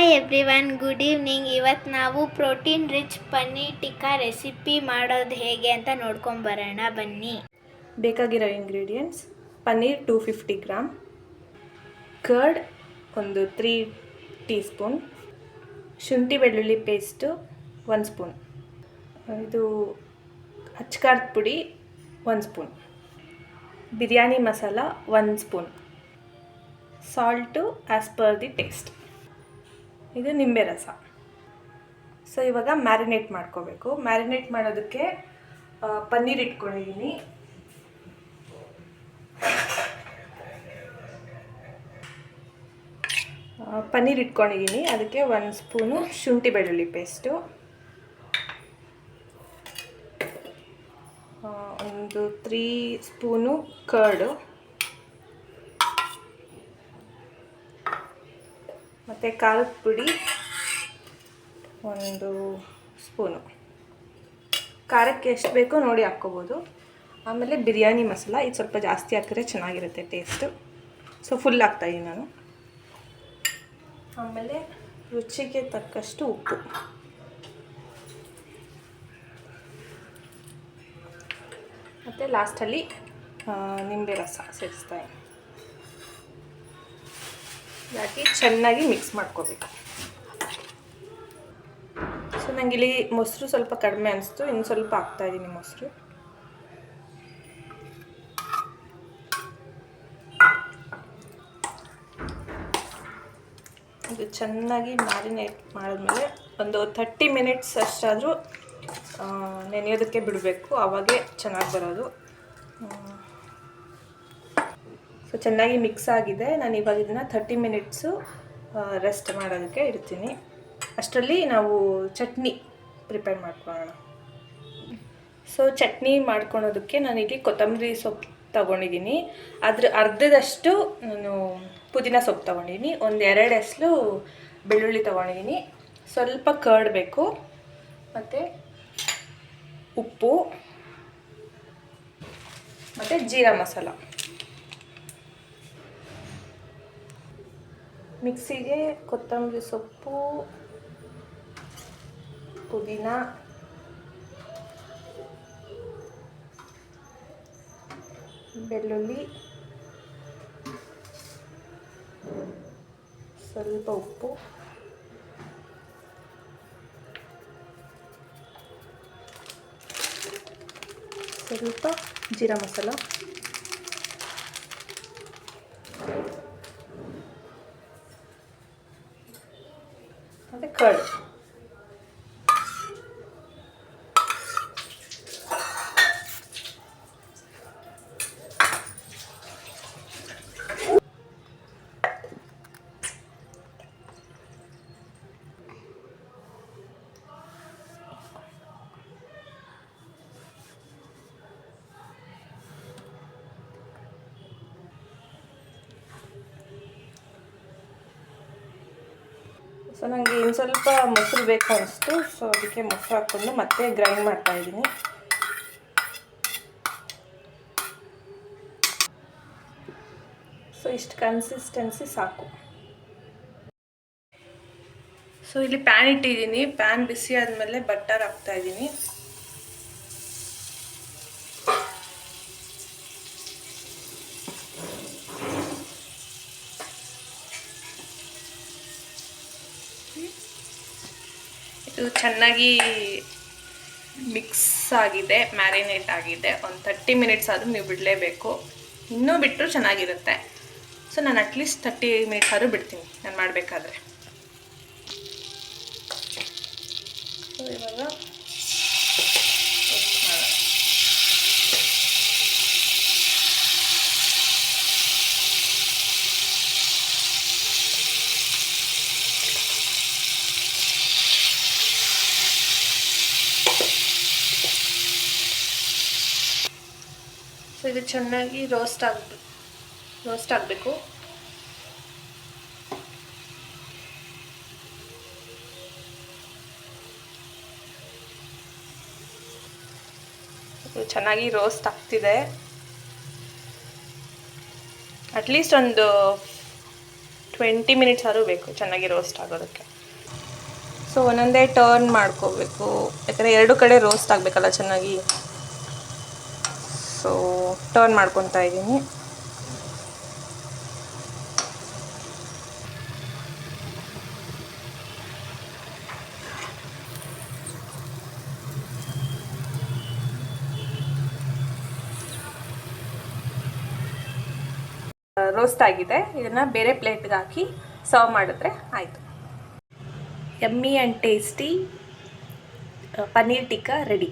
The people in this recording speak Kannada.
Hi everyone, good evening. ಇವತ್ತು ನಾವು protein rich paneer tikka recipe ಮಾಡೋದು ಹೇಗೆ ಅಂತ ನೋಡ್ಕೊಂಬರೋಣ ಬನ್ನಿ. ಬೇಕಾಗಿರೋ ಇಂಗ್ರೀಡಿಯೆಂಟ್ಸ್: ಪನ್ನೀರ್ 250 ಗ್ರಾಮ್, ಕರ್ಡ್ ಒಂದು 3 ಟೀ ಸ್ಪೂನ್, ಶುಂಠಿ ಬೆಳ್ಳುಳ್ಳಿ ಪೇಸ್ಟು 1 ಸ್ಪೂನ್, ಇದು ಅಚ್ಕಾರದ ಪುಡಿ 1 spoon, biryani masala 1 spoon, salt as per the taste, ಇದು ನಿಂಬೆ ರಸ. ಸೊ ಇವಾಗ ಮ್ಯಾರಿನೇಟ್ ಮಾಡ್ಕೋಬೇಕು. ಮ್ಯಾರಿನೇಟ್ ಮಾಡೋದಕ್ಕೆ ಪನ್ನೀರ್ ಇಟ್ಕೊಂಡಿದ್ದೀನಿ. ಅದಕ್ಕೆ 1 ಸ್ಪೂನು ಶುಂಠಿ ಬೆಳ್ಳುಳ್ಳಿ ಪೇಸ್ಟು, ಒಂದು 3 ಸ್ಪೂನು ಕರ್ಡು, ಮತ್ತು ಖಾರದ ಪುಡಿ 1 ಸ್ಪೂನು. ಖಾರಕ್ಕೆ ಎಷ್ಟು ಬೇಕೋ ನೋಡಿ ಹಾಕ್ಕೋಬೋದು. ಆಮೇಲೆ ಬಿರಿಯಾನಿ ಮಸಾಲ, ಇದು ಸ್ವಲ್ಪ ಜಾಸ್ತಿ ಹಾಕಿದ್ರೆ ಚೆನ್ನಾಗಿರುತ್ತೆ ಟೇಸ್ಟು. ಸೊ ಫುಲ್ ಹಾಕ್ತಾಯಿದ್ದೀನಿ ನಾನು. ಆಮೇಲೆ ರುಚಿಗೆ ತಕ್ಕಷ್ಟು ಉಪ್ಪು, ಮತ್ತು ಲಾಸ್ಟಲ್ಲಿ ನಿಂಬೆ ರಸ ಸೇರಿಸ್ತಾಯಿದ್ದೀನಿ. ಹಾಕಿ ಚೆನ್ನಾಗಿ ಮಿಕ್ಸ್ ಮಾಡ್ಕೋಬೇಕು. ಸೊ ನನಗಿಲ್ಲಿ ಮೊಸರು ಸ್ವಲ್ಪ ಕಡಿಮೆ ಅನಿಸ್ತು, ಇನ್ನು ಸ್ವಲ್ಪ ಹಾಕ್ತಾಯಿದ್ದೀನಿ ಮೊಸರು. ಇದು ಚೆನ್ನಾಗಿ ಮ್ಯಾರಿನೇಟ್ ಮಾಡಿದ್ಮೇಲೆ ಒಂದು 30 ಮಿನಿಟ್ಸ್ ಅಷ್ಟಾದರೂ ನೆನೆಯೋದಕ್ಕೆ ಬಿಡಬೇಕು, ಆವಾಗೇ ಚೆನ್ನಾಗಿ ಬರೋದು. ಸೊ ಚೆನ್ನಾಗಿ ಮಿಕ್ಸ್ ಆಗಿದೆ. ನಾನು ಇವಾಗ ಇದನ್ನು 30 ಮಿನಿಟ್ಸು ರೆಸ್ಟ್ ಮಾಡೋದಕ್ಕೆ ಇಡ್ತೀನಿ. ಅಷ್ಟರಲ್ಲಿ ನಾವು ಚಟ್ನಿ ಪ್ರಿಪೇರ್ ಮಾಡ್ಕೊಳ್ಳೋಣ. ಸೊ ಚಟ್ನಿ ಮಾಡ್ಕೊಳೋದಕ್ಕೆ ನಾನಿಲ್ಲಿ ಕೊತ್ತಂಬರಿ ಸೊಪ್ಪು ತೊಗೊಂಡಿದ್ದೀನಿ. ಅದ್ರ ಅರ್ಧದಷ್ಟು ನಾನು ಪುದೀನ ಸೊಪ್ಪು ತೊಗೊಂಡಿದ್ದೀನಿ. 1-2 ಎಸಳು ಬೆಳ್ಳುಳ್ಳಿ ತೊಗೊಂಡಿದ್ದೀನಿ. ಸ್ವಲ್ಪ ಕರ್ಡ್ ಬೇಕು, ಮತ್ತು ಉಪ್ಪು, ಮತ್ತು ಜೀರಾ ಮಸಾಲ. ಮಿಕ್ಸಿಗೆ ಕೊತ್ತಂಬರಿ ಸೊಪ್ಪು, ಪುದೀನ, ಬೆಳ್ಳುಳ್ಳಿ, ಸ್ವಲ್ಪ ಉಪ್ಪು, ಸ್ವಲ್ಪ ಜೀರಾ ಮಸಾಲ, ಮತ್ತು ಕರ್ಡ್. ಸೊ ನನಗೆ ಇನ್ನು ಸ್ವಲ್ಪ ಮೊಸರು ಬೇಕು ಅನಿಸ್ತು, ಸೊ ಅದಕ್ಕೆ ಮೊಸರು ಹಾಕ್ಕೊಂಡು ಮತ್ತೆ ಗ್ರೈಂಡ್ ಮಾಡ್ತಾಯಿದ್ದೀನಿ. ಸೊ ಇಷ್ಟು ಕನ್ಸಿಸ್ಟೆನ್ಸಿ ಸಾಕು. ಸೊ ಇಲ್ಲಿ ಪ್ಯಾನ್ ಇಟ್ಟಿದ್ದೀನಿ. ಪ್ಯಾನ್ ಬಿಸಿ ಆದಮೇಲೆ ಬಟರ್ ಹಾಕ್ತಾಯಿದ್ದೀನಿ. ಇದು ಚೆನ್ನಾಗಿ ಮಿಕ್ಸ್ ಆಗಿದೆ, ಮ್ಯಾರಿನೇಟ್ ಆಗಿದೆ. ಒಂದು 30 ಮಿನಿಟ್ಸ್ ಆದರೂ ನೀವು ಬಿಡಲೇಬೇಕು. ಇನ್ನೂ ಬಿಟ್ಟರು ಚೆನ್ನಾಗಿರುತ್ತೆ. ಸೊ ನಾನು ಅಟ್ಲೀಸ್ಟ್ 30 ಮಿನಿಟ್ಸ್ ಆದರೂ ಬಿಡ್ತೀನಿ ನಾನು ಮಾಡಬೇಕಾದ್ರೆ. ಸೊ ಇವಾಗ ಸೊ ಇದು ಚೆನ್ನಾಗಿ ರೋಸ್ಟ್ ಆಗಬೇಕು. ಇದು ಚೆನ್ನಾಗಿ ರೋಸ್ಟ್ ಆಗ್ತಿದೆ. ಅಟ್ಲೀಸ್ಟ್ ಒಂದು 20 ಮಿನಿಟ್ಸ್ ಆದರೂ ಬೇಕು ಚೆನ್ನಾಗಿ ರೋಸ್ಟ್ ಆಗೋದಕ್ಕೆ. ಸೊ ಒಂದೊಂದೇ ಟರ್ನ್ ಮಾಡ್ಕೋಬೇಕು, ಯಾಕಂದರೆ ಎರಡು ಕಡೆ ರೋಸ್ಟ್ ಆಗಬೇಕಲ್ಲ ಚೆನ್ನಾಗಿ. ಸೊ ಟರ್ನ್ ಮಾಡ್ಕೊತಾ ಇದ್ದೀನಿ. ರೋಸ್ಟ್ ಆಗಿದೆ, ಇದನ್ನು ಬೇರೆ ಪ್ಲೇಟ್ಗೆ ಹಾಕಿ ಸರ್ವ್ ಮಾಡಿದ್ರೆ ಆಯಿತು. Yummy and tasty paneer tikka ready.